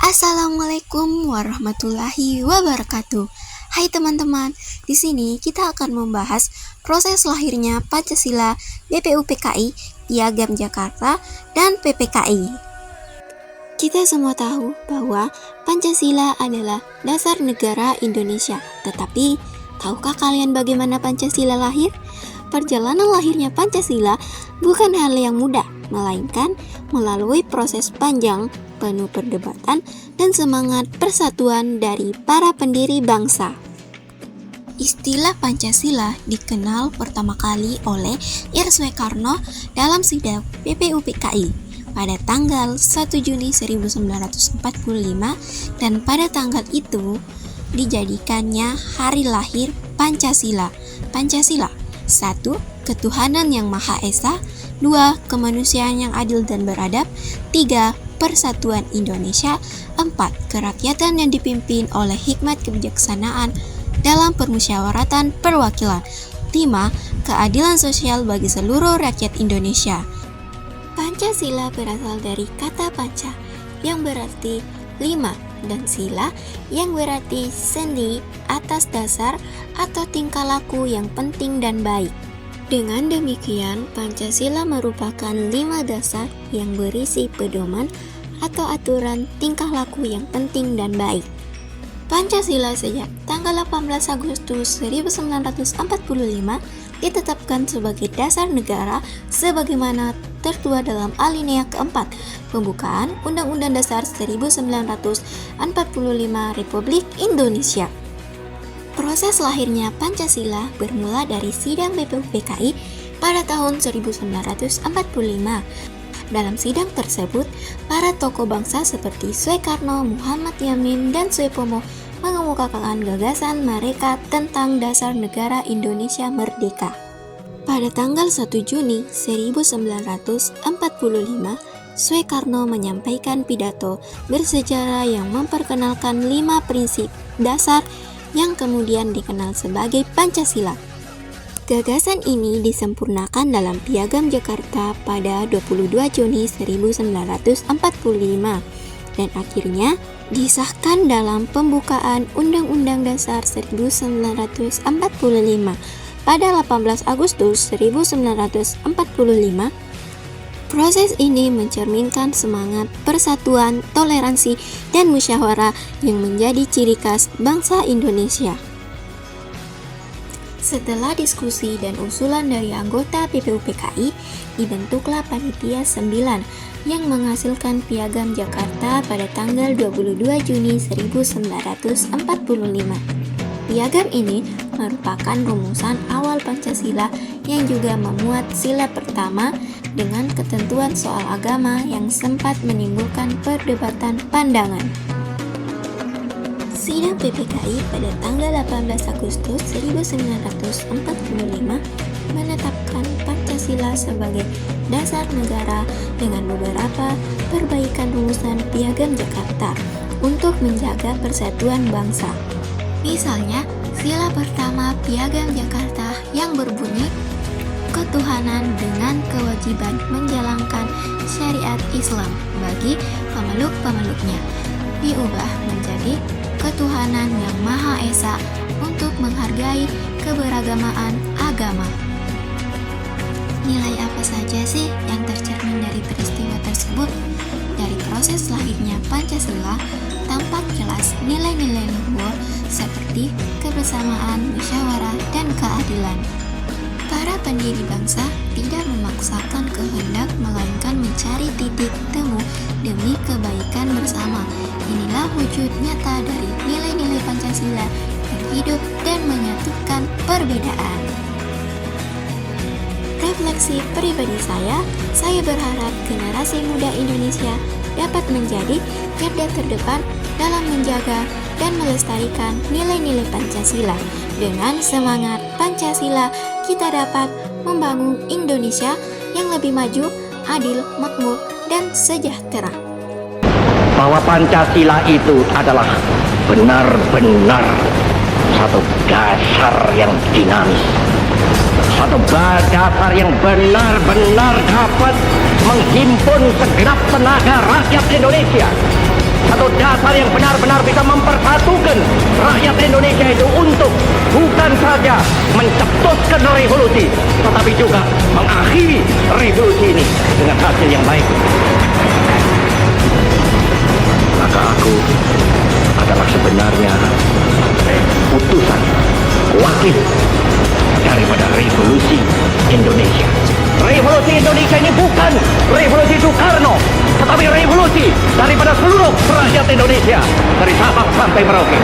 Assalamualaikum warahmatullahi wabarakatuh. Hai teman-teman, di sini kita akan membahas proses lahirnya Pancasila, BPUPKI, Piagam Jakarta, dan PPKI. Kita semua tahu bahwa Pancasila adalah dasar negara Indonesia. Tetapi, tahukah kalian bagaimana Pancasila lahir? Perjalanan lahirnya Pancasila bukan hal yang mudah, melainkan melalui proses panjang, penuh perdebatan dan semangat persatuan dari para pendiri bangsa. Istilah Pancasila dikenal pertama kali oleh Ir Soekarno dalam sidang BPUPKI pada tanggal 1 Juni 1945 dan pada tanggal itu dijadikannya hari lahir Pancasila. Pancasila 1. Ketuhanan yang Maha Esa. 2. Kemanusiaan yang adil dan beradab. 3. Persatuan Indonesia. 4. Kerakyatan yang dipimpin oleh hikmat kebijaksanaan dalam permusyawaratan perwakilan. 5. Keadilan sosial bagi seluruh rakyat Indonesia. Pancasila berasal dari kata panca yang berarti 5 dan sila yang berarti sendi atas dasar atau tingkah laku yang penting dan baik. Dengan demikian, Pancasila merupakan 5 dasar yang berisi pedoman atau aturan tingkah laku yang penting dan baik. Pancasila sejak tanggal 18 Agustus 1945 ditetapkan sebagai dasar negara sebagaimana tertuang dalam alinea keempat pembukaan Undang-Undang Dasar 1945 Republik Indonesia. Proses lahirnya Pancasila bermula dari sidang BPUPKI pada tahun 1945. Dalam sidang tersebut, para tokoh bangsa seperti Soekarno, Muhammad Yamin, dan Soepomo mengemukakan gagasan mereka tentang dasar negara Indonesia merdeka. Pada tanggal 1 Juni 1945, Soekarno menyampaikan pidato bersejarah yang memperkenalkan 5 prinsip dasar yang kemudian dikenal sebagai Pancasila. Gagasan ini disempurnakan dalam Piagam Jakarta pada 22 Juni 1945 dan akhirnya disahkan dalam pembukaan Undang-Undang Dasar 1945 pada 18 Agustus 1945. Proses ini mencerminkan semangat persatuan, toleransi, dan musyawarah yang menjadi ciri khas bangsa Indonesia. Setelah diskusi dan usulan dari anggota BPUPKI, dibentuklah Panitia 9 yang menghasilkan Piagam Jakarta pada tanggal 22 Juni 1945. Piagam ini merupakan rumusan awal Pancasila yang juga memuat sila pertama dengan ketentuan soal agama yang sempat menimbulkan perdebatan pandangan. Sidang PPKI pada tanggal 18 Agustus 1945 menetapkan Pancasila sebagai dasar negara dengan beberapa perbaikan rumusan Piagam Jakarta untuk menjaga persatuan bangsa. Misalnya, sila pertama Piagam Jakarta yang berbunyi ketuhanan dengan kewajiban menjalankan syariat Islam bagi pemeluk-pemeluknya diubah menjadi ketuhanan yang Maha Esa untuk menghargai keberagamaan agama. Nilai apa saja sih yang tercermin dari peristiwa tersebut? Dari proses lahirnya Pancasila tampak jelas nilai-nilai luhur seperti kebersamaan, musyawarah, dan keadilan. Para pendiri bangsa tidak memaksakan kehendak melainkan mencari titik temu demi kebaikan bersama. Inilah wujud nyata dari nilai-nilai Pancasila yang hidup dan menyatukan perbedaan. Refleksi pribadi saya berharap generasi muda Indonesia dapat menjadi garda terdepan dalam menjaga dan melestarikan nilai-nilai Pancasila. Dengan semangat Pancasila, kita dapat membangun Indonesia yang lebih maju, adil, makmur, dan sejahtera. Bahwa Pancasila itu adalah benar-benar satu dasar yang dinamis, satu dasar yang benar-benar dapat menghimpun segenap tenaga rakyat Indonesia Satu dasar yang benar-benar bisa mempersatukan rakyat Indonesia itu untuk bukan saja mencetuskan revolusi, tetapi juga mengakhiri revolusi ini dengan hasil yang baik. Maka aku adalah sebenarnya utusan wakil daripada revolusi Indonesia. Revolusi Indonesia ini bukan revolusi Soekarno, tetapi revolusi daripada seluruh rakyat Indonesia, dari Sabang sampai Merauke.